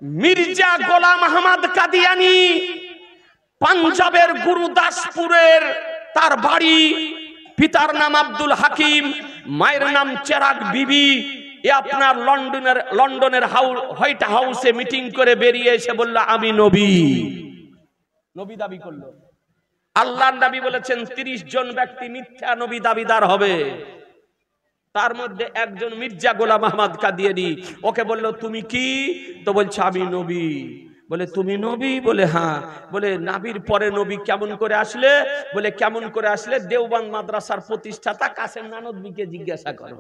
মির্জা গোলাম আহমদ কাদিয়ানি পাঞ্জাবের গুরুদাসপুরের তার বাড়ি। পিতার নাম আব্দুল হাকিম, মায়ের নাম চেরাগ বিবি। এ আপনার লন্ডনের হোয়াইট হাউসে মিটিং করে বেরিয়ে এসে বলল আমি নবী। নবী দাবি করলো। আল্লাহর নবী বলেছেন 30 জন ব্যক্তি মিথ্যা নবী দাবিদার হবে। তার মধ্যে একজন মির্জা গোলাম আহমদ কাদিয়ানি। ওকে বলল তুমি কি? তো বলছে আমি নবী। বলে তুমি নবী? বলে হ্যাঁ। বলে নবীর পরে নবী কেমন করে আসলে? বলে কেমন করে আসলে? দেওবন্দ মাদ্রাসার প্রতিষ্ঠাতা কাসেম নানদবিকে জিজ্ঞাসা করো।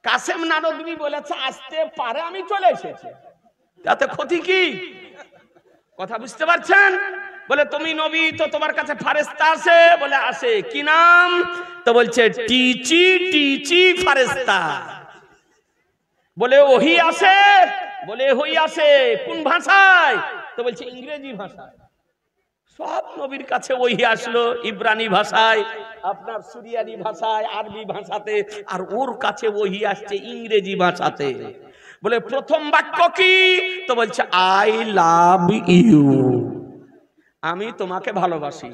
কাসেম নানদবি বলেছে আসতে পারে, আমি চলে এসেছি, তাতে ক্ষতি কি? কথা বুঝতে পারছেন? বলে তুমি নবী, তো তোমার কাছে ফেরেশতা আছে? বলে আসে। কি নাম? তো বলছে টিচি টিচি ফেরেশতা। বলে ওহি আছে? বলে ওহি আছে। কোন ভাষায়? তো বলছে ইংরেজি ভাষায়। সব নবীর কাছে ওহি আসলো ইব্রানি ভাষায়, আপনার সুরিয়ানি ভাষায়, আরবি ভাষাতে, আর ওর কাছে ওহি আসছে ইংরেজি ভাষাতে। বলে প্রথম বাক্য কি? তো বলছে আই লাভ ইউ, আমি তোমাকে ভালোবাসি।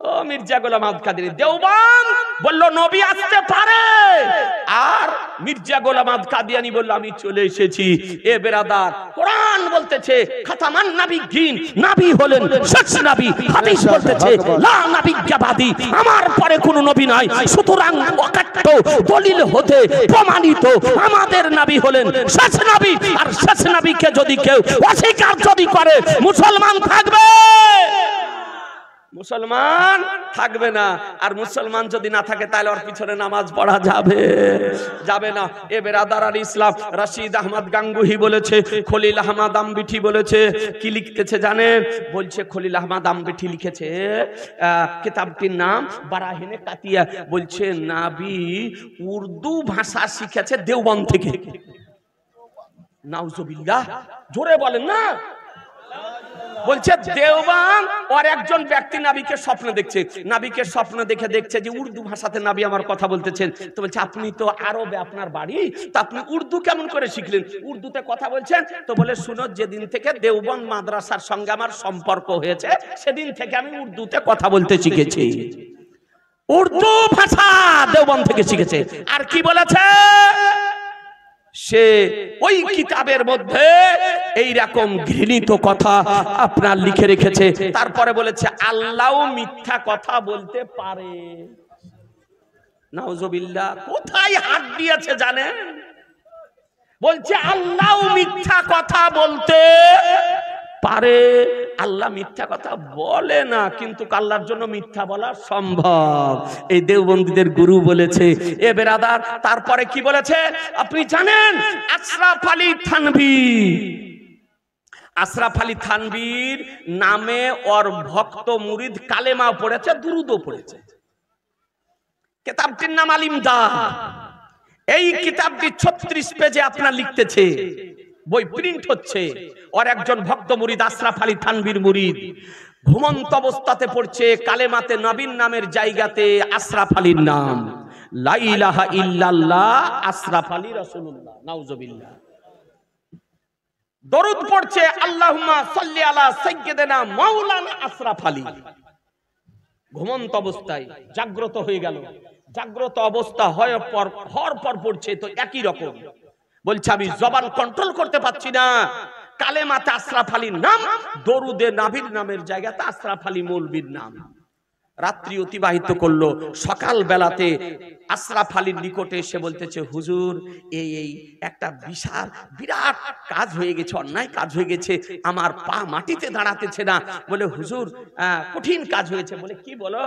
ও মির্জা গোলাম আহমদ কাদিয়ানি দেওবন্দ বলল নবী আসতে পারে, আর মির্জা গোলাম আহমদ কাদিয়ানি বলল আমি চলে এসেছি। এ বেরাদার, কোরআন বলতেছে খাতামান নবিয়্যিন, নবী হলেন শেষ নবী। হাদিস বলতেছে লা নবিয়্যা বাদি, আমার পরে কোনো নবী নাই। সুতরাং অকাট্য দলিল হতে প্রমাণিত আমাদের নবী হলেন শেষ নবী। আর শেষ নবীকে যদি কেউ অস্বীকার যদি করে, মুসলমান থাকবে? মুসলমান থাকবে না। আর মুসলমান যদি না থাকে তাহলে ওর পিছনে নামাজ পড়া যাবে না। এ বেরাদার আর ইসলাম রশিদ আহমদ গাঙ্গুহি বলেছে, খলিল আহমদ আমবিঠি বলেছে। কি লিখতেছে জানেন? বলছে খলিল আহমদ আমবিঠি লিখেছে কিতাবটির নাম বারাহিনে কাতিয়া। বলছে নবী উর্দু ভাষা শিখেছে দেওবন্দ থেকে। নাউজুবিল্লাহ, জোরে বলেন না। বলছে দেওবন্দ আর একজন ব্যক্তি নবীকে স্বপ্ন দেখছে। নবীকে স্বপ্ন দেখছে যে উর্দু ভাষাতে নবী আমার কথা বলতেছেন। তো বলছে আপনি তো আরবে আপনার বাড়ি, তো আপনি উর্দু কেমন করে শিখলেন? উর্দুতে কথা বলছেন? তো বলে শুনো, যেদিন থেকে দেওবন্দ মাদ্রাসার সঙ্গে আমার সম্পর্ক হয়েছে সেদিন থেকে আমি উর্দুতে কথা বলতে শিখেছি। উর্দু ভাষা দেওবন্দ থেকে শিখেছে। আর কি বলেছে সে? ওই কিতাবের মধ্যে এই রকম ঘৃণিত কথা আপনার লিখে রেখেছে। তারপরে বলেছে আল্লাহও মিথ্যা কথা বলতে পারে। নাউজুবিল্লাহ, কোথায় হাত দিয়েছে জানেন? বলছে আল্লাহও মিথ্যা কথা বলতে পারে। আল্লাহ মিথ্যা কথা বলে না, কিন্তু আল্লাহর জন্য মিথ্যা বলা সম্ভব। এই দেওবন্দীদের গুরু বলেছে। এ বেরাদার, তারপরে কি বলেছে আপনি জানেন? আশরাফ আলী থানভী, আশরাফ আলী থানভীর নামে ওর ভক্ত মুরিদ কালেমা পড়েছে, দুরূদও পড়েছে। কিতাবটির নাম আল ইমদাদ। এই কিতাবটি 36 পেজে আপনার লিখতেছে, বই প্রিন্ট হচ্ছে। আর একজন ভক্ত মুরিদ আশরাফ আলী থানভীর মুরিদ ঘুমন্ত অবস্থাতে পড়ছে কালেমাতে নবীর নামের জায়গাতে আশরাফ আলীর নাম, লা ইলাহা ইল্লাল্লাহ আশরাফ আলী রাসূলুল্লাহ। নাউজুবিল্লাহ। দরুদ পড়ছে আল্লাহুম্মা সাল্লি আলা সাইয়্যিদিনা মাওলানা আশরাফ আলী। ঘুমন্ত অবস্থায় জাগ্রত হয়ে গেল। জাগ্রত অবস্থা হওয়ার পর পড়ছে তো একই রকম। বলছে আমি জবান কন্ট্রোল করতে পারছি না, কালেমাতে আশরাফ আলীর নাম, দরুদে নবীর নামের জায়গাতে আশরাফ আলী মৌলবীর নাম। রাত্রি অতিবাহিত করলো। সকাল বেলাতে আশরাফ আলীর নিকটে এসে বলতেছে হুজুর, এই একটা বিরাট কাজ হয়ে গেছে, অন্যায় কাজ হয়ে গেছে, আমার পা মাটিতে দাঁড়াতেছে না। বলে হুজুর কঠিন কাজ হয়েছে। বলে কি বলো?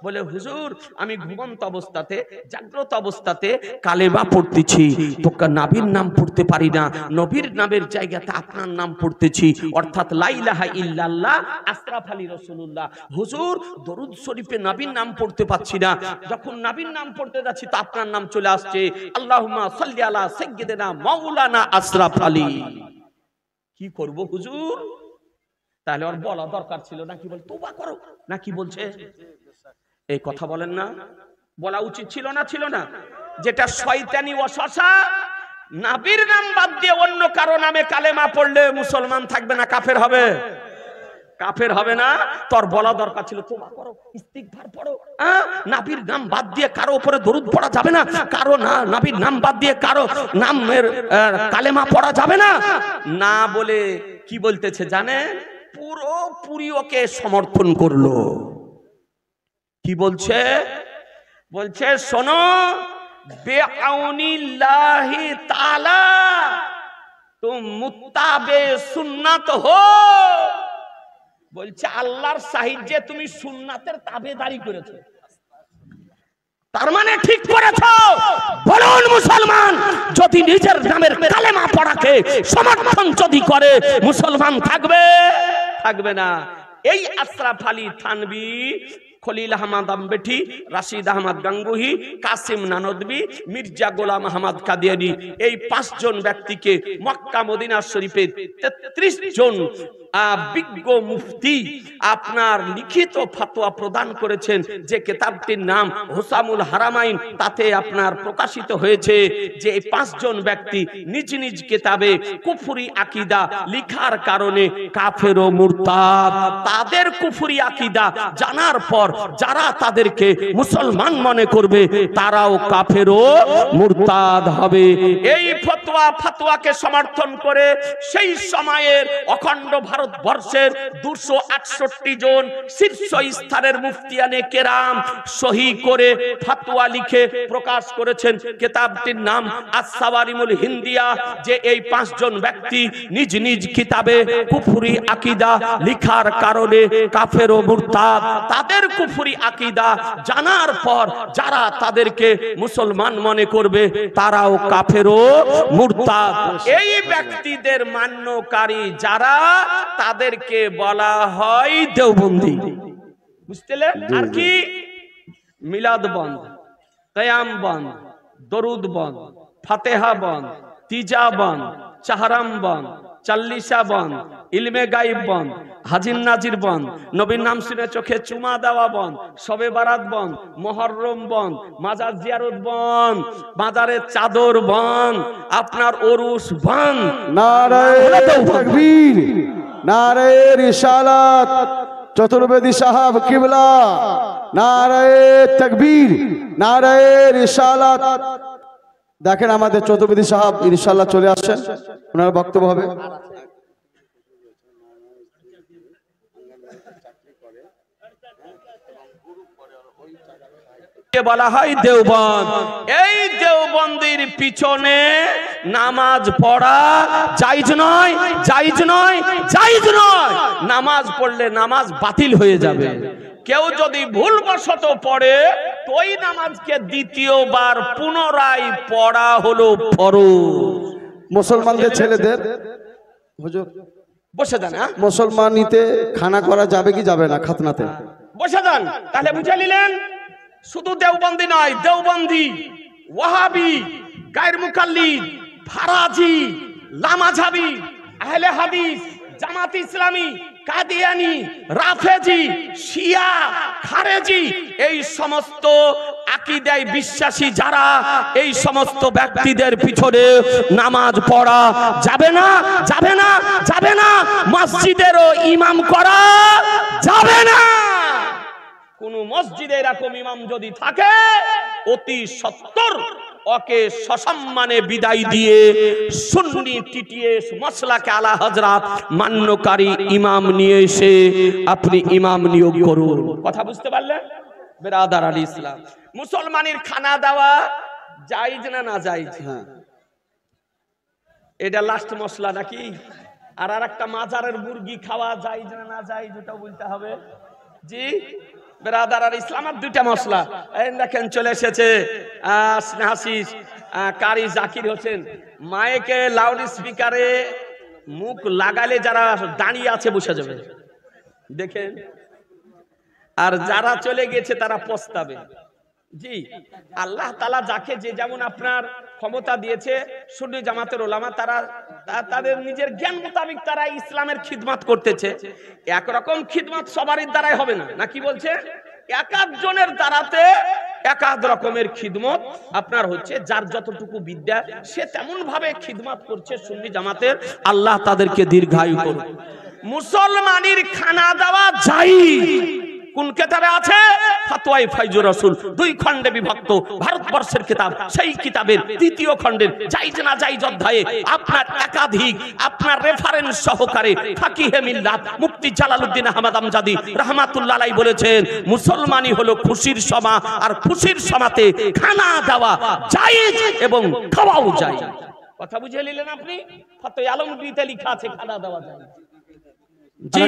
বলে হুজুর আমি ঘুমন্ত অবস্থাতে, জাগ্রত অবস্থাতে কালেমা পড়তেছি, তো নবীর নাম পড়তে পারি না, নবীর নামের জায়গাতে আপনার নাম পড়তেছি, অর্থাৎ লা ইলাহা ইল্লাল্লাহ আশরাফ আলী রাসূলুল্লাহ। হুজুর দরুদ শরীফে নবীর নাম পড়তে পাচ্ছি না, যখন নবীর নাম পড়তে যাচ্ছি তো আপনার নাম চলে আসছে, আল্লাহুম্মা সাল্লি আলা সাইয়্যিদিনা মাওলানা আশরাফ আলী। কি করব হুজুর? তাহলে ওর বলা দরকার ছিল না, কি বল তওবা করো না, কি বলছে? এই কথা বলেন না, বলা উচিত ছিল না? ছিল না? যেটা শয়তানি ওয়াসওয়াসা নবীর নাম বাদ দিয়ে অন্য কারো নামে কালেমা পড়লে মুসলমান থাকবে না, কাফের হবে? কাফের হবে না? তোর বলা দরকার ছিল তোবা করো, ইস্তিগফার পড়ো। নবীর নাম বাদ দিয়ে কারো উপরে দরুদ পড়া যাবে না, কারো না নবীর নাম বাদ দিয়ে কারো নামের কালেমা পড়া যাবে না, না বলে কি বলতেছে জানেন? পুরোপুরি ওকে সমর্থন করলো। কি বলছে? বলছে শোনো, বেআউনিল্লাহি তাআলা তুম মুত্তাবে সুন্নাত হো। বলছে আল্লাহর সাহায্যে তুমি সুন্নাতের তাবেদারি করেছো, তার মানে ঠিক করেছো। বলুন মুসলমান যদি নিজের নামের কালেমা পড়াকে সমর্থন যদি করে, মুসলমান থাকবে? থাকবে না। এই আশরাফ আলী থানভী, খলিল আহমদ আম্বেঠি, রাশিদ আহমদ গাঙ্গুহি, কাসিম নানদবি, মির্জা গোলাম আহমদ কাদিয়ানি, এই 5 জন ব্যক্তিকে মক্কা মদিনা শরীফে 33 জন বিজ্ঞ মুফতি আপনার লিখিত ফতোয়া প্রদান করেছেন, যে কিতাবটির নাম হুসামুল হারামাইন। তাতে আপনার প্রকাশিত হয়েছে যে এই 5 জন ব্যক্তি নিজ নিজ কিতাবে কুফরি আকীদা লিখার কারণে কাফের ও মুরতাদ। তাদের কুফরি আকীদা জানার পর যারা তাদেরকে মুসলমান মনে করবে তারাও কাফের ও মুরতাদ হবে। এই ফতোয়াকে সমর্থন করে সেই সময়ের অখণ্ড ভারতবর্ষের 268 জন শীর্ষ স্থানের মুফতিয়ানে কেরাম সহি করে ফতোয়া লিখে প্রকাশ করেছেন। কিতাবটির নাম আস-সাওয়ারিমুল হিন্দিয়া। যে এই 5 জন ব্যক্তি নিজ নিজ কিতাবে কুফরি আকীদা লিখার কারণে কাফের ও মুরতাদ। তাদের কুফরি আকীদা জানার পর যারা তাদেরকে মুসলমান মনে করবে তারাও কাফের ও মুরতাদ। এই ব্যক্তিদের মান্যকারী যারা, তাদেরকে বলা হয় দেওবন্দি। বুঝতেলেন? আর কি? মিলাদ বন্ধ, কিয়াম বন্ধ, দরুদ বন্ধ, ফাতিহা বন্ধ, তিজা বন্ধ, চাহরাম বন্ধ, চাল্লিশা বন্ধ, ইলমে গাইব বন্ধ, হাজির নাজির বন্ধ, নবীর নাম শুনে চোখে চুমা দেওয়া বন্ধ, শবে বারাত বন্ধ, মুহররম বন্ধ, মাজার জিয়ারত বন্ধ, মাজারের চাদর বন্ধ, আপনার ওরুস বন্ধ। নারায়ে তাকবীর, নারায়ে রিসালাত, চতুর্বেদী সাহাব কিবলা, নারায়ে তাকবীর, নারায়ে রিসালাত। দেখেন আমাদের চতুর্বেদী সাহাব ইনশাআল্লাহ চলে আসছেন, ওনার বক্তব্য হবে। বলা হয় দেওবন্দ। এই দেওবন্দির পিছনে নামাজ পড়া জায়েজ নয়, জায়েজ নয়, জায়েজ নয়। নামাজ পড়লে নামাজ বাতিল হয়ে যাবে। কেউ যদি ভুলবশত পড়ে তো ওই নামাজকে দ্বিতীয়বার পুনরায় পড়া হলো ফরজ। মুসলমানদের ছেলেদের হুজুর বসে দেন। মুসলমানিতে খানা করা যাবে কি যাবে না? খাতনাতে বসে দেন। তাহলে বুঝে নিলেন শুধু দেওবন্দি নয়, দেওবন্দি, ওয়াহাবি, গায়র মুকাল্লিদ, ফারাজি, লামাঝাবি, আহলে হাদিস, জামাত ইসলামী, কাদিয়ানি, রাফেজি, শিয়া, খারেজি, এই সমস্ত আকীদায় বিশ্বাসী যারা, এই সমস্ত ব্যক্তিদের পিছনে নামাজ পড়া যাবে না, যাবে না, যাবে না। মসজিদেরও ইমাম করা যাবে না। কোন মসজিদে এরকম ইমাম যদি থাকে অতি সত্বর ওকে সসম্মানে বিদায় দিয়ে সুন্নি টিটিএস মাসলাকে আলা হযরত মান্যকারী ইমাম নিয়ে এসে আপনি ইমাম নিয়োগ করুন। কথা বুঝতে পারলেন বেরাদার আলী ইসলাম? মুসলমানের খানা দেওয়া জায়েজ না না জায়েজ? এটা লাস্ট মশলা নাকি? আর একটা মাজারের মুরগি খাওয়া জায়েজ না না জায়েজ ওটা বলতে হবে। জি বেরাদার আর ইসলামের 2টা মশলা। এই দেখেন চলে এসেছে স্নেহাশিস কারি জাকির হোসেন। মাইকে লাউড স্পিকারে মুখ লাগালে যারা দাঁড়িয়ে আছে বসে যাবে দেখেন, আর যারা চলে গেছে তারা পস্তাবে। জি আল্লাহ তাআলা যাকে যে যেমন আপনার ক্ষমতা দিয়েছে, সুন্নি জামাতের ওলামা তারা তাদের নিজের জ্ঞান মোতাবেক তারা ইসলামের খিদমত করতেছে। একরকম খিদমত সবারই দ্বারাই হবে না, না কি বলছে? এক একজনের দ্বারাতে একাধ রকমের খিদমত আপনার হচ্ছে, যার যতটুকু বিদ্যা সে তেমন ভাবে খিদমত করছে সুন্নি জামাতের। আল্লাহ তাদেরকে দীর্ঘায়ু করুন। মুসলমানের খানা দেওয়া জায়েজ কোন কিতাবে আছে? ফতোয়ায়ে ফাইজুর রাসূল 2 খণ্ডে বিভক্ত ভারতবর্ষের কিতাব। সেই কিতাবের 3য় খণ্ডের জায়েজ না জায়েজ অধ্যায়ে আপনার একাধিক আপনার রেফারেন্স সহকারে ফাকিহে মিল্লাত মুফতি জালালউদ্দিন আহমদ আমজাদি রাহমাতুল্লাহ আলাইহি বলেছেন, মুসলমানই হলো খুশির সমা, আর খুশির সমাতে খানা দেওয়া জায়েজ এবং খাওয়াও জায়েজ। কথা বুঝে নিলেন আপনি? ফতোয়া আলমগীরিতে লেখা আছে খানা দেওয়া জায়েজ। জি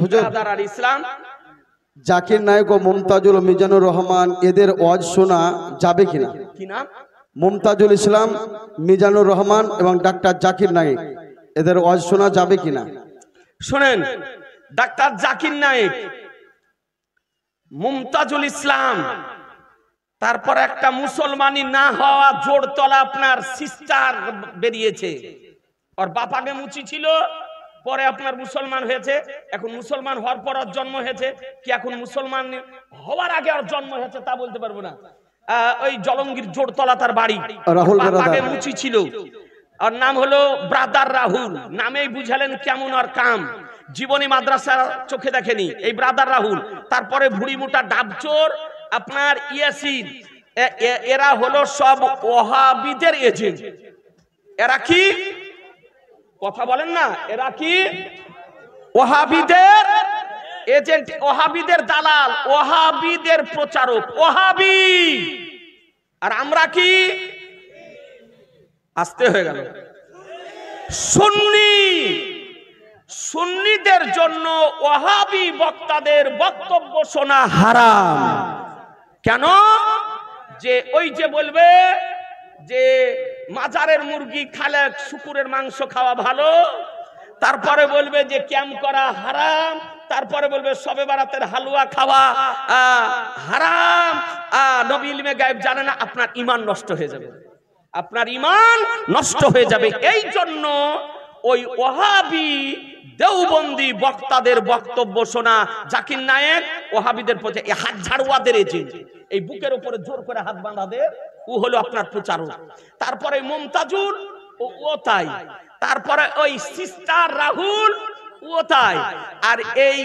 হুজুর, আর ইসলাম জাকির নায়েক ও মুমতাজুল ও মিজানুর রহমান এদের ওয়াজ শোনা যাবে কিনা? কি নাম? মুমতাজুল ইসলাম, মিজানুর রহমান এবং ডাক্তার জাকির নায়েক এদের ওয়াজ শোনা যাবে কিনা? শুনেন, ডাক্তার জাকির নায়েক, মুমতাজুল ইসলাম, তারপর একটা মুসলমানি না হওয়া জোড়তলা আপনার সিস্টার বেরিয়েছে। ওর বাপাকে মুচি ছিল, পরে আপনার মুসলমান হয়েছে। এখন মুসলমান হওয়ার পর ওর জন্ম হয়েছে কি এখন মুসলমান হওয়ার আগে ওর জন্ম হয়েছে তা বলতে পারবো না। ওই জলঙ্গির জোড়তলা তার বাড়ি। রাহুল বাপাকে মুচি ছিল, ওর নাম হলো ব্রাদার রাহুল। নামেই বুঝালেন কেমন আর কাম। জীবনী মাদ্রাসা চোখে দেখেনি এই ব্রাদার রাহুল। তারপরে ভুড়ি মোটা ডাবচোর আপনার ইয়াসিন, এরা হলো সব ওহাবিদের এজেন্ট। এরা কি কথা বলেন না? এরা কি ওহাবিদের এজেন্ট, ওহাবিদের দালাল, ওহাবিদের প্রচারক, ওহাবি। আর আমরা কি? আসতে হয়ে গেল সুন্নি। সুন্নিদের জন্য ওহাবি বক্তাদের বক্তব্য শোনা হারাম। কেন? যে ওই যে বলবে যে মাজারের মুরগি খালে শুকুরের মাংস খাওয়া ভালো, তারপরে বলবে যে ক্যাম্প করা হারাম, তারপরে বলবে শবে বারাতের হালুয়া খাওয়া হারাম, নবী ইলমে গায়েব জানে না। আপনার ঈমান নষ্ট হয়ে যাবে, আপনার ঈমান নষ্ট হয়ে যাবে। এই জন্য ওই ওহাবি দেওবন্দি বক্তাদের বক্তব্য শোনা। জাকির নায়েক ওহাবিদের প্রতি হাত ঝাড়ুয়াদের এজেন্ট, এই বুকের উপরে জোর করে হাত বাঁধাদের ও হলো আপনার প্রচারক। তারপরে মুমতাজুল ও তাই, তারপরে ওই সিস্টার রাহুল ও তাই। আর এই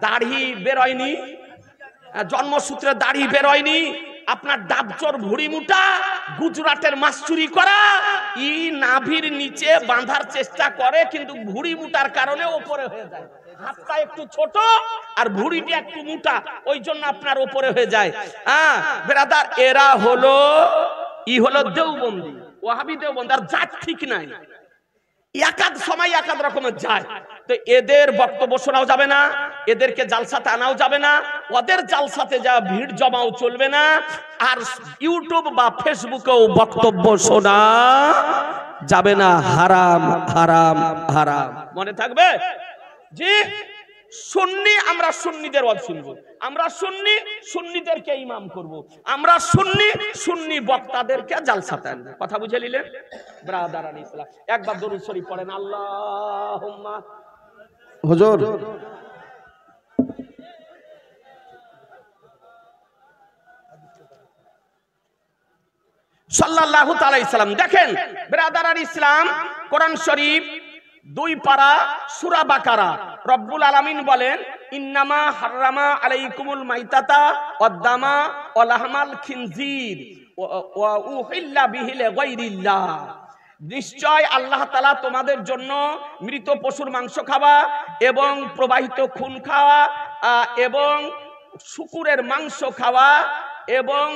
দাড়ি বেরোয়নি, জন্মসূত্রে দাড়ি বেরোয়নি, আপনার ডাবচোর ভুড়ি মুটা গুজরাটের মাছ চুরি করা, ই নাভির নিচে বাঁধার চেষ্টা করে কিন্তু ভুড়ি মুটার কারণে ওপরে হয়ে যায়। হাতটা একটু ছোট আর ভুড়িটা একটু মোটা, ওই জন্য আপনার ওপরে হয়ে যায়। ব্রাদার, এরা হলো দেওবন্দি, ওয়াহাবি দেওবন্দি। আর জাত ঠিক নাই, একাদ সময় একাদ রকমের যায়। তো এদের বক্তব্য শোনাও যাবে না, এদেরকে জালসাতে আনাও যাবে না, ওদের জালসাতে যা ভিড় জমাও চলবে না, আর ইউটিউব বা ফেসবুকেও বক্তব্য শোনা যাবে না। হারাম হারাম হারাম, মনে থাকবে। জি, সুন্নি, আমরা সুন্নিদের ওয়াজ শুনবো, আমরা সুন্নি সুন্নিদেরকে ইমাম করব, আমরা সুন্নি সুন্নি বক্তাদেরকে জালসাতে আনবো। কথা বুঝে নিলেন ব্রাদারান ইসলাম? একবার দরুদ শরীফ পড়েন, আল্লাহুম্মা। হুজুর, সাল্লাল্লাহু তাআলা ইসলাম। দেখেন ব্রাদারান ইসলাম, কোরআন শরীফ 2 পারা সূরা বাকারা, রব্বুল আলামিন বলেন, ইন্নামা হাররামা আলাইকুমুল মাইতাতা ওয়াদ-দামা ওয়া লাহমাল খিনজির ওয়া উহিল্লা বিহি লিগাইরিল্লাহ। নিশ্চয় আল্লাহ তাআলা তোমাদের জন্য মৃত পশুর মাংস খাওয়া এবং প্রবাহিত খুন খাওয়া এবং শুকুরের মাংস খাওয়া এবং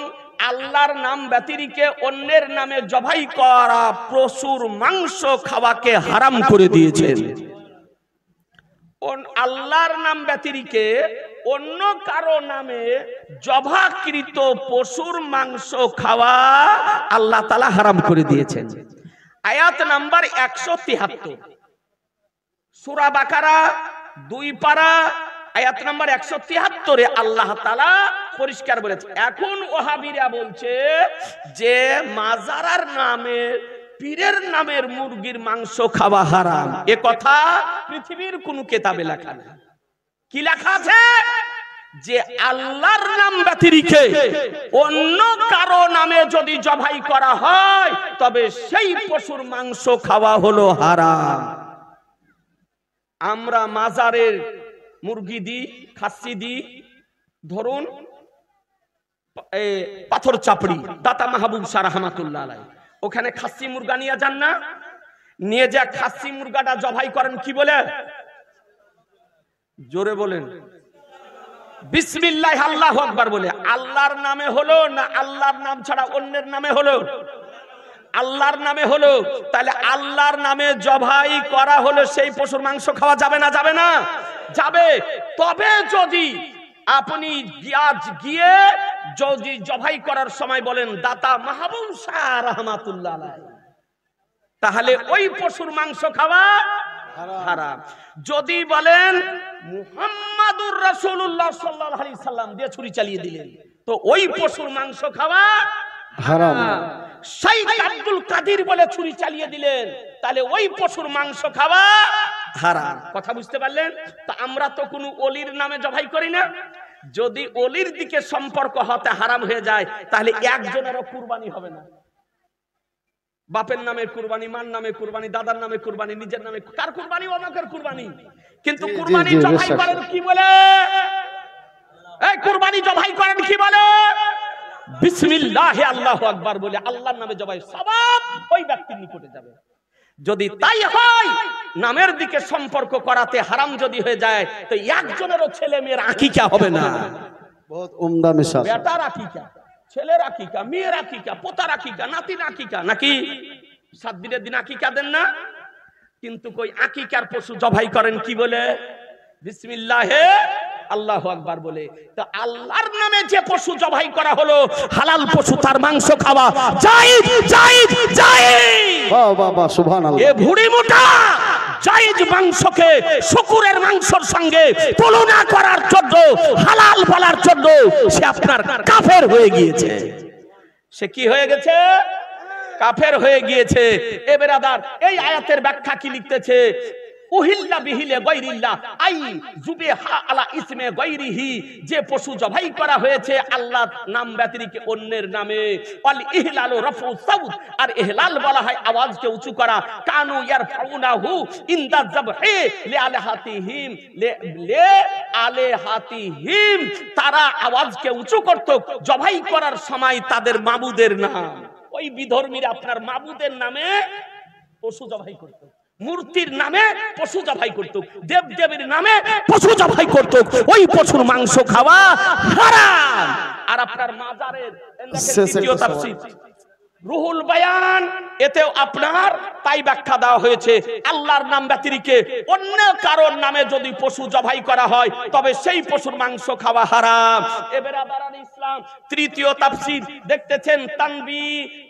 আল্লাহর নাম ব্যতিরেকে অন্যের নামে জবাই করা পশুর মাংস খাওয়াকে হারাম করে দিয়েছেন। আল্লাহর নাম ব্যতিরেকে অন্য কারো নামে জবাকৃত পশুর মাংস খাওয়া আল্লাহ তাআলা হারাম করে দিয়েছেন। আয়াত নাম্বার 173, সূরা বাকারা 2 পারা আয়াত নাম্বার 173-এ আল্লাহ তাআলা পরিষ্কার বলেছে। এখন ওহাবিরা বলছে যে মাজারার নামে, পীরের নামের মুরগির মাংস খাওয়া হারাম। এ কথা পৃথিবীর কোন কিতাবে লেখা নেই। কি লেখা আছে? যে আল্লাহর নাম ব্যতিরেকে অন্য কারো নামে যদি জবাই করা হয় তবে সেই পশুর মাংস খাওয়া হলো হারাম। আমরা মাজারের মুরগি দিই, খাসি দিই, ধরুন পাথর চাপড়ি দাতা মাহবুব শাহ রহমাতুল্লাহ আলাইহি, ওখানে খাসি মুরগা নিয়ে যান না, নিয়ে যা খাসি মুরগাটা জবাই করেন কি বলে? জোরে বলেন বিসমিল্লাহ আল্লাহু আকবার বলে। আল্লাহর নামে হলো না আল্লাহর নাম ছাড়া অন্যের নামে হলো? আল্লাহর নামে হলো। তাহলে আল্লাহর নামে জবাই করা হলো, সেই পশুর মাংস খাওয়া যাবে না? যাবে না? যাবে। তবে যদি আপনি গিয়ে যদি জবাই করার সময় বলেন দাতা মাহবুব শাহ রহমাতুল্লাহ আলাইহি, তাহলে ওই পশুর মাংস খাওয়া হারাম। যদি বলেন মুহাম্মাদুর রাসূলুল্লাহ সাল্লাল্লাহু আলাইহি সাল্লাম দিয়ে ছুরি চালিয়ে দিলেন, তো ওই পশুর মাংস খাওয়া হারাম। শাইখ আব্দুল কাদির বলে ছুরি চালিয়ে দিলেন, তাহলে ওই পশুর মাংস খাওয়া হারাম। কথা বুঝতে পারলেন? তা আমরা তো কোনো ওলির নামে জবাই করি না। যদি ওলির দিকে সম্পর্ক হতে হারাম হয়ে যায়, তাহলে একজনেরও কুরবানি হবে না। বাপের নামে কুরবানি, মার নামে কুরবানি, দাদার নামে কুরবানি, নিজের নামে, কার কুরবানি? অনেকের কুরবানি। কিন্তু কুরবানি জবাই করেন কি বলে? এই কুরবানি জবাই করেন কি বলে? বিসমিল্লাহ আল্লাহু আকবার বলে আল্লাহর নামে জবাই, সওয়াব ওই ব্যক্তির নিকটে যাবে। যদি তাই হয়, নামের দিকে সম্পর্ক করাতে হারাম যদি হয়ে যায়, তো একজনেরও ছেলে মেয়ের আকিকা হবে না। বহুত উমদা মিসাল। বেটার আকিকা, ছেলের আকিকা, মেয়ের আকিকা, পোতার আকিকা, নাতির আকিকা, নাকি 7 দিনের দিন আকিকা দেন না? কিন্তু কই আকিকার পশু জবাই করেন কি বলে? বিসমিল্লাহে আল্লাহু আকবার বলে। তো আল্লাহর নামে যে পশু জবাই করা হলো হালাল পশু, তার মাংস খাওয়া জায়েজ, জায়েজ, জায়েজ। বাহ বাহ বাহ, সুবহানাল্লাহ। এ ভুড়ি মোটা জায়েজ মাংসকে শুকুরের মাংসের সঙ্গে তুলনা করার জন্য, হালাল বলার জন্য সে আপনার কাফের হয়ে গিয়েছে। সে কি হয়ে গেছে? কাফের হয়ে গিয়েছে। এ বেরাদার, এই আয়াতের ব্যাখ্যা কি লিখতেছে? উহিল্লা বিহিলে গায়রিল্লাহ আই যুবিহা আলা ইসমে গায়রিহি, যে পশু জবাই করা হয়েছে আল্লাহর নাম ব্যতিরেকে অন্যের নামে। ওয়াল ইহলালু রাফউ সাউত, আর ইহলাল বলা হয় আওয়াজকে উঁচু করা। কানু ইয়ারফাউনাহু ইনদা যাবহি লিআলাহাতিহিম, লিআলাহাতিহিম, তারা আওয়াজকে উঁচু করত জবাই করার সময় তাদের মাবুদের নাম। ওই বিধর্মীরা আপনার মাবুদের নামে পশু জবাই করত, মূর্তির নামে পশু জবাই করত, দেব দেবীর নামে পশু জবাই করত। ওই পশুর মাংস খাওয়া হারাম। আর আপনার মাজারের দ্বিতীয় তাফসীর রুহুল বায়ান, এতেও আপনার তাই ব্যাখ্যা দেওয়া হয়েছে। আল্লাহর নাম ব্যতিরেকে অন্য কারোর নামে যদি পশু জবাই করা হয় তবে সেই পশুর মাংস খাওয়া হারাম। এবারে আদারান ইসলাম তৃতীয় তাফসীর দেখতেছেন,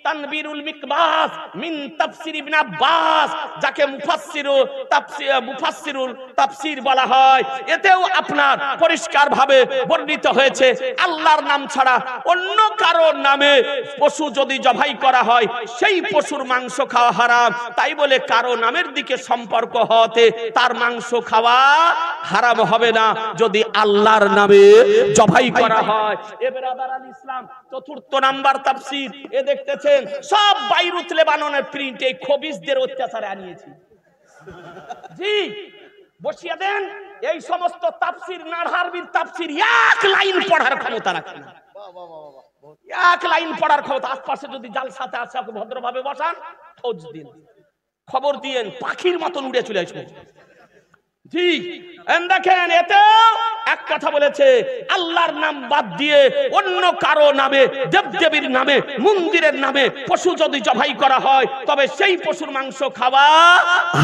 তানবীরুল মিকবাস মিন তাফসীর ইবনে আব্বাস, যাকে মুফাসসিরুল তাফসীর বলা হয়। এতেও আপনার পরিষ্কার ভাবে বর্ণিত হয়েছে আল্লাহর নাম ছাড়া অন্য কারোর নামে পশু যদি জবাই করা হয় সেই পশুর মাংস খাওয়া হারাম। তাই বলে কারো নামের দিকে সম্পর্ক হতে তার মাংস খাওয়া হারাম হবে না যদি আল্লাহর নামে জবাই করা হয়। এবারে আদারান ইসলাম চতুর্থ নাম্বার তাফসীর, এ দেখতেছেন সব বাইরুত লেবাননের প্রিন্ট এই খবিসদের অত্যাচারে আনিয়েছি। জি বসিয়ে দেন, এই সমস্ত তাফসীর নারহারবির তাফসীর এক লাইন পড়ার ক্ষমতা রাখে না। এক লাইন পড়ার ক্ষমতা। আশপাশে যদি জালসাতে আসে ভদ্রভাবে বসান, খোঁজ দিন, খবর দিয়েন, পাখির মতন উড়ে চলে আসবে। জি দেখেন, এতেও এক কথা বলেছে আল্লাহর নাম বাদ দিয়ে অন্য কারো নামে, দেবদেবীর নামে, মন্দিরের নামে পশু যদি জবাই করা হয় তবে সেই পশুর মাংস খাওয়া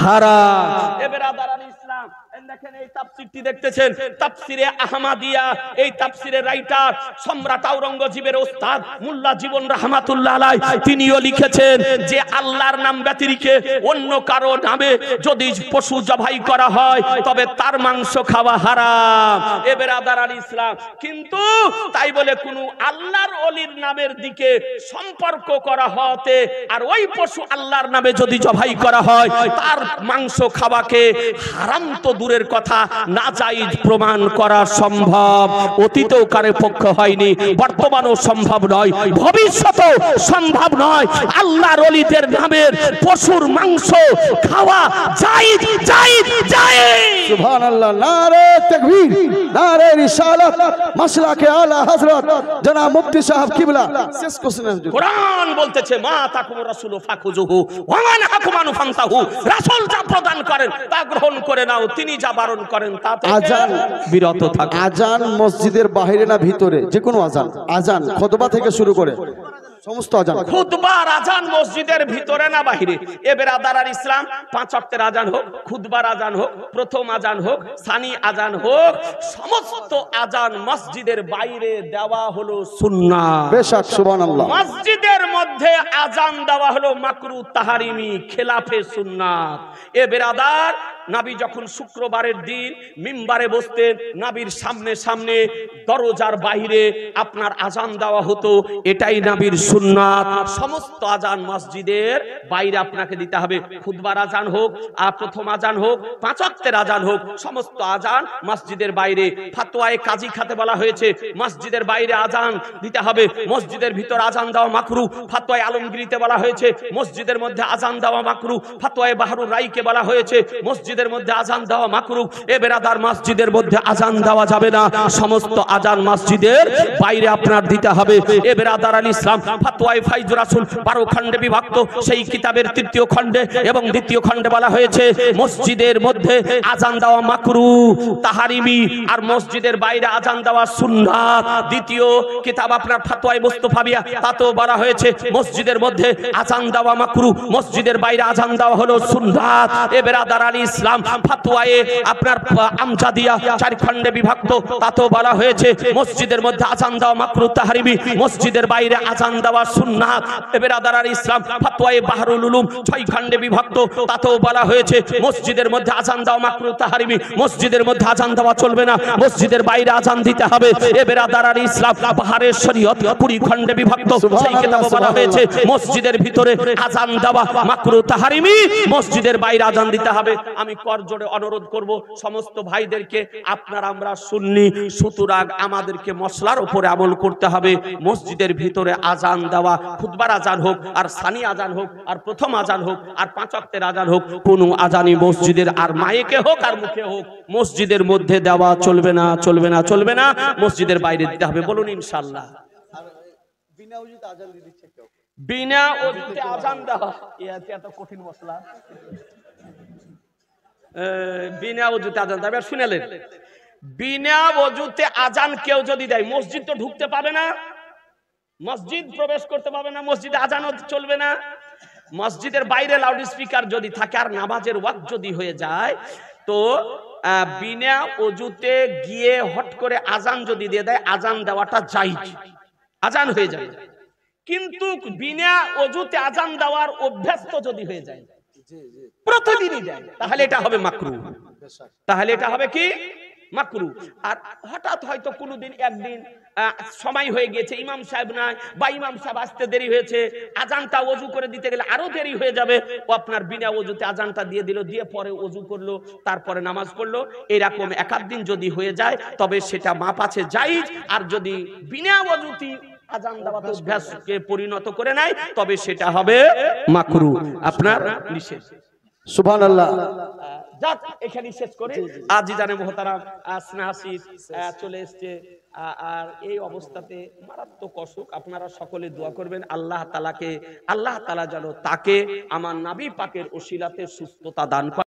হারাম। এবারে আদারান ইসলাম দেখেন, এই তাফসীরটি দেখতেছেন তাফসীরে আহমদিয়া, এই তাফসীরের রাইটার সম্রাট আওরঙ্গজেবের ওস্তাদ মোল্লা জীবন রাহমাতুল্লাহ আলাইহি, তিনিও লিখেছেন যে আল্লাহর নাম ব্যতিরেকে অন্য কারো নামে যদি পশু জবাই করা হয় তবে তার মাংস খাওয়া হারাম। এবারে আদারান ইসলাম, কিন্তু তাই বলে কোন আল্লাহর ওলির নামের দিকে সম্পর্ক করা হতে আর ওই পশু আল্লাহর নামে যদি জবাই করা হয় তার মাংস খাওয়াকে হারাম তো দূরে দূরের কথা নাজায়েজ প্রমাণ করা সম্ভব, অতীতেও কারো পক্ষে হয়নি, বর্তমানেও সম্ভব নয়, ভবিষ্যতেও সম্ভব নয়। আল্লাহর ওলিদের নামের পশুর মাংস খাওয়া জায়েজ জায়েজ জায়েজ। সুবহানাল্লাহ, নারে তাকবীর, নারে রিসালাত, মাসলাকে আলা হযরত জনাব মুফতি সাহেব কিবলা। শেষ কোশ্চেন কোরআন বলতেছে মা তাকুমুর রাসূলু ফাখুযুহু ওয়া মান হাকুমানু ফানতাহু, রাসূল যা প্রদান করেন তা গ্রহণ করে নাও, তিনি যা বারণ করেন তা থেকে আজান বিরত থাকো। আজান মসজিদের বাইরে না ভিতরে, যে কোনো আজান, আজান খুতবা থেকে শুরু করে সমস্ত আজান, খুতবার আজান মসজিদের ভিতরে না বাহিরে? এ বেরাদার আর ইসলাম, 5 ওয়াক্তের আজান হোক, খুতবার আজান হোক, প্রথম আজান হোক, সানি আজান হোক, সমস্ত আজান মসজিদের বাইরে দেওয়া হলো সুন্নাত। বেশক সুবহানাল্লাহ। মসজিদের মধ্যে আজান দেওয়া হলো মাকরু তাহারিমি, খেলাফে সুন্নাত। এ বেরাদার, নবী যখন শুক্রবারের দিন মিম্বারে বসতেন, নবীর সামনে সামনে দরজার বাইরে আপনার আজান দেওয়া হতো, এটাই নবীর সুন্নাত। সমস্ত আজান মসজিদের বাইরে আপনাকে দিতে হবে, খুতবার আজান হোক আর প্রথম আজান হোক, 5 ওয়াক্তের আজান হোক, সমস্ত আজান মসজিদের বাইরে। ফতোয়ায়ে কাজী খাতে বলা হয়েছে মসজিদের বাইরে আজান দিতে হবে, মসজিদের ভিতর আজান দেওয়া মাকরু। ফতোয়ায়ে আলমগীরিতে বলা হয়েছে মসজিদের মধ্যে আজান দেওয়া মাকরু। ফতোয়ায়ে বাহরুর রাইকে বলা হয়েছে মসজিদের মধ্যে আজান দেওয়া মাকরু। এ বেরাদার, মসজিদের মধ্যে আজান দেওয়া যাবে না, সমস্ত আজান মসজিদের বাইরে আপনার দিতে হবে। এ বেরাদার আল ইসলাম, ফতোয়ায়ে ফাইজুর রাসূল 12 খণ্ডে বিভক্ত, সেই কিতাবের 3য় খণ্ডে এবং 2য় খণ্ডে বলা হয়েছে মসজিদের মধ্যে আজান দেওয়া মাকরু তাহারিমি, আর মসজিদের বাইরে আজান দেওয়া সুন্নাত। 2য় কিতাব আপনার ফতোয়ায়ে মুস্তাফাবিয়া, তাতেও বলা হয়েছে মসজিদের মধ্যে আজান দেওয়া মাকরু, মসজিদের বাইরে আজান দেওয়া হলো সুন্নাত। এ বেরাদার আল ইসলাম, ফতোয়ায়ে আপনার আমজাদিয়া 4 খণ্ডে বিভক্ত, তাতেও বলা হয়েছে মসজিদের মধ্যে আজান দেওয়া মাকরু তাহরিমি, মসজিদের বাইরে আজান দেওয়া সুন্নাত। এ বেরাদার আল ইসলাম, ফতোয়ায়ে বাহরুল উলুম 6 খণ্ডে বিভক্ত, তাতেও বলা হয়েছে মসজিদের মধ্যে আজান দেওয়া মাকরু তাহরিমি, মসজিদের মধ্যে আজান দেওয়া চলবে না, মসজিদের বাইরে আজান দিতে হবে। এ বেরাদার আল ইসলাম, বাহারের শরীয়ত 20 খণ্ডে বিভক্ত, সেই কিতাবে বলা হয়েছে মসজিদের ভিতরে আজান দেওয়া মাকরু তাহরিমি, মসজিদের বাইরে আজান দিতে হবে। আমি করজোড়ে অনুরোধ করব সমস্ত ভাইদেরকে, আপনারা আমরা সুন্নি, সুতরাং আমাদেরকে মশলার উপরে আমল করতে হবে। মসজিদের ভিতরে আজান দেওয়া, খুতবার আজান হোক আর সানি আজান হোক আর প্রথম আজান হোক আর 5 ওয়াক্তের আজান হোক, কোনো আজানই মসজিদের আর মাইকে হোক আর মুখে হোক মসজিদের মধ্যে দেওয়া চলবে না, চলবে না, চলবে না, মসজিদের বাইরে দিতে হবে। বলুন ইনশাআল্লাহ। বিনা ওযুতে আজান দিচ্ছে কেউ, বিনা ওযুতে আজান দেওয়া এত কঠিন মশলা। বিনা ওযুতে আজান দেবে, শুনেলেন? বিনা ওযুতে আজান কেউ যদি দেয়, মসজিদ তো ঢুকতে পাবে না, মসজিদ প্রবেশ করতে পাবে না, মসজিদে আজানও চলবে না। মসজিদের বাইরে লাউড স্পিকার যদি থাকে আর নামাজের ওয়াক্ত যদি হয়ে যায়, তো বিনা ওযুতে গিয়ে হট করে আজান যদি দিয়ে দেয়, আজান দেওয়াটা জায়েজ, আজান হয়ে যাবে। কিন্তু বিনা ওযুতে আজান দেওয়ার অভ্যাস তো যদি হয়ে যায়, প্রতিদিনই দেয়, তাহলে এটা হবে মাকরু, তাহলে এটা হবে কি মাকরু। আর হঠাৎ হয়তো কোনোদিন একদিন সময় হয়ে গেছে, ইমাম সাহেব নাই বা ইমাম সাহেব আসতে দেরি হয়েছে, আজানটা ওযু করে দিতে গেলে আরো দেরি হয়ে যাবে, ও আপনার বিনা ওযুতে আজানটা দিয়ে দিল, দিয়ে পরে ওযু করলো, তারপরে নামাজ পড়লো, এরকম একাধ দিন যদি হয়ে যায় তবে সেটা মাপ আছে, জায়েজ। আর যদি বিনা ওযুতে আজান দেওয়াতে অভ্যাসকে পরিণত করে নেয় তবে সেটা হবে মাকরু, আপনার নিষেধ। সুবহানাল্লাহ। যাক, এখানে শেষ করে আজি জানে মোহতারাম স্নেহাশিস চলে এসছে, আর এই অবস্থাতে মারাত্মক অসুখ। আপনারা সকলে দোয়া করবেন আল্লাহ তাআলাকে, আল্লাহ তাআলা যেন তাকে আমার নবী পাকের ওসিলাতে সুস্থতা দান করে।